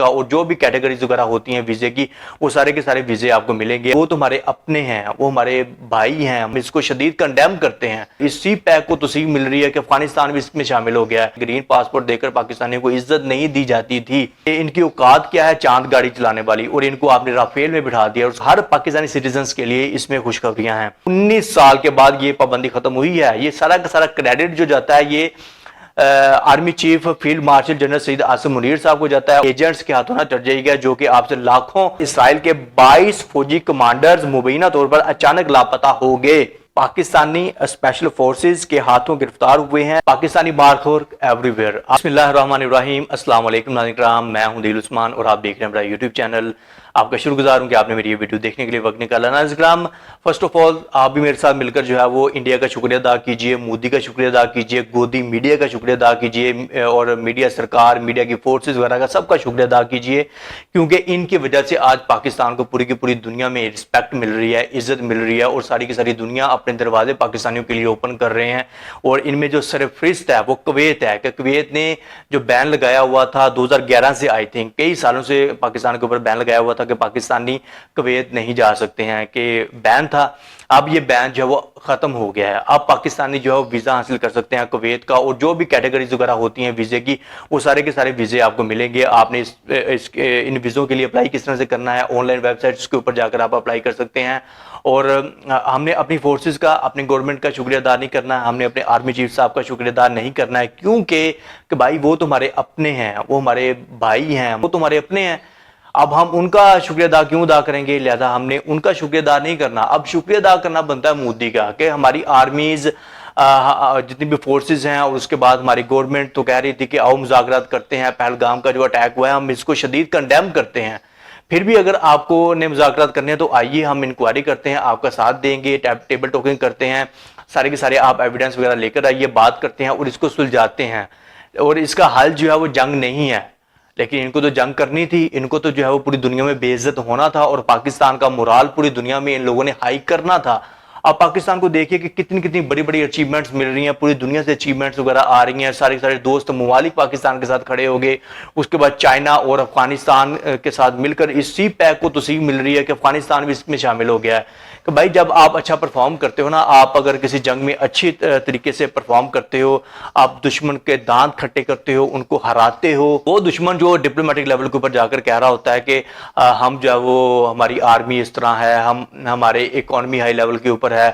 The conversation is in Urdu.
اور جو بھی کیٹیگریز وغیرہ ہوتی ہیں ویزے کی وہ سارے کے سارے ویزے آپ کو ملیں گے. وہ تمہارے اپنے ہیں, وہ ہمارے بھائی ہیں, ہم اس کو شدید کنڈیم کرتے ہیں. اس سی پیک کو توسیع مل رہی ہے کہ افغانستان بھی اس میں شامل ہو گیا ہے. گرین پاسپورٹ دے کر پاکستانیوں کو عزت نہیں دی جاتی تھی. ان کی اوقات کیا ہے, چاند گاڑی چلانے والی, اور ان کو آپ نے رافیل میں بٹھا دیا. اور ہر پاکستانی سٹیزنز کے لیے اس میں خوشخبریاں ہیں. 19 سال کے بعد یہ پابندی ختم ہوئی ہے. یہ سارا کا سارا کریڈٹ جو جاتا ہے یہ army chief field marshal general Syed Asim Munir صاحب کو جاتا ہے. ایجنٹس کے ہاتھوں نہ چڑھ جائے گا جو کہ آپ سے لاکھوں اسرائیل کے 22 فوجی کمانڈرز مبینہ طور پر اچانک لاپتہ ہو گئے. پاکستانی اسپیشل فورسز کے ہاتھوں گرفتار ہوئے ہیں. Pakistani Markhor every where. بسم اللہ الرحمن الرحیم. السلام علیکم ناظرین کرام, میں ہوں دلیل عثمان اور آپ دیکھ رہے ہیں میرا یوٹیوب چینل. آپ کا شکر گزار ہوں کہ آپ نے میری یہ ویڈیو دیکھنے کے لیے وقت نکالا. ناظرین کرام, فرسٹ آف آل آپ بھی میرے ساتھ مل کر جو ہے وہ انڈیا کا شکریہ ادا کیجئے, مودی کا شکریہ ادا کیجئے, گودی میڈیا کا شکریہ ادا کیجئے, اور میڈیا سرکار, میڈیا کی فورسز وغیرہ کا سب کا شکریہ ادا کیجئے, کیونکہ ان کی وجہ سے آج پاکستان کو پوری کی پوری دنیا میں رسپیکٹ مل رہی ہے, عزت مل رہی ہے, اور ساری کی ساری دنیا اپنے دروازے پاکستانیوں کے لیے اوپن کر رہے ہیں. اور ان میں جو سرفرست ہے وہ کویت ہے, کہ کویت نے جو بین لگایا ہوا تھا 2011 سے, آئی تھنک کئی سالوں سے پاکستان کے اوپر بین لگایا ہوا تھا کہ پاکستانی کویت نہیں جا سکتے ہیں, کہ بین تھا. اب یہ بین جو ہے وہ ختم ہو گیا ہے. اب پاکستانی جو ہے ویزا حاصل کر سکتے ہیں کویت کا, اور جو بھی کیٹیگریز وغیرہ ہوتی ہیں ویزے کی وہ سارے کے سارے ویزے آپ کو ملیں گے. آپ نے ان ویزوں کے لیے اپلائی کس طرح سے کرنا ہے, آن لائن ویب سائٹس کے اوپر جا کر آپ اپلائی کر سکتے ہیں. اور ہم نے اپنی فورسز کا, اپنی گورنمنٹ کا شکریہ ادا نہیں کرنا ہے, ہم نے اپنے آرمی چیف صاحب کا شکریہ ادا نہیں کرنا ہے, کیونکہ کہ بھائی وہ تمہارے اپنے ہیں, وہ ہمارے بھائی ہیں, وہ تمہارے اپنے ہیں. اب ہم ان کا شکریہ ادا کیوں ادا کریں گے؟ لہذا ہم نے ان کا شکریہ ادا نہیں کرنا. اب شکریہ ادا کرنا بنتا ہے مودی کا, کہ ہماری آرمیز جتنی بھی فورسز ہیں, اور اس کے بعد ہماری گورنمنٹ تو کہہ رہی تھی کہ آؤ مذاکرات کرتے ہیں. پہلگام کا جو اٹیک ہوا ہے ہم اس کو شدید کنڈیم کرتے ہیں. پھر بھی اگر آپ کو نے مذاکرات کرنے ہیں تو آئیے, ہم انکوائری کرتے ہیں, آپ کا ساتھ دیں گے, ٹیبل ٹاکنگ کرتے ہیں, سارے کے سارے آپ ایویڈنس وغیرہ لے کر آئیے, بات کرتے ہیں اور اس کو سلجھاتے ہیں. اور اس کا حل جو ہے وہ جنگ نہیں ہے, لیکن ان کو تو جنگ کرنی تھی, ان کو تو جو ہے وہ پوری دنیا میں بے عزت ہونا تھا, اور پاکستان کا مورال پوری دنیا میں ان لوگوں نے ہائی کرنا تھا. اب پاکستان کو دیکھیے کہ کتنی کتنی بڑی بڑی اچیومنٹس مل رہی ہیں, پوری دنیا سے اچیومنٹس وغیرہ آ رہی ہیں. سارے سارے دوست ممالک پاکستان کے ساتھ کھڑے ہو گئے. اس کے بعد چائنا اور افغانستان کے ساتھ مل کر اس سی پیک کو توسیع مل رہی ہے کہ افغانستان بھی اس میں شامل ہو گیا ہے. کہ بھائی جب آپ اچھا پرفارم کرتے ہو نا, آپ اگر کسی جنگ میں اچھی طریقے سے پرفارم کرتے ہو, آپ دشمن کے دانت کھٹے کرتے ہو, ان کو ہراتے ہو, وہ دشمن جو ڈپلومیٹک لیول کے اوپر جا کر کہہ رہا ہوتا ہے کہ ہم جو ہے وہ ہماری آرمی اس طرح ہے, ہمارے اکانومی ہائی لیول کے اوپر ہے,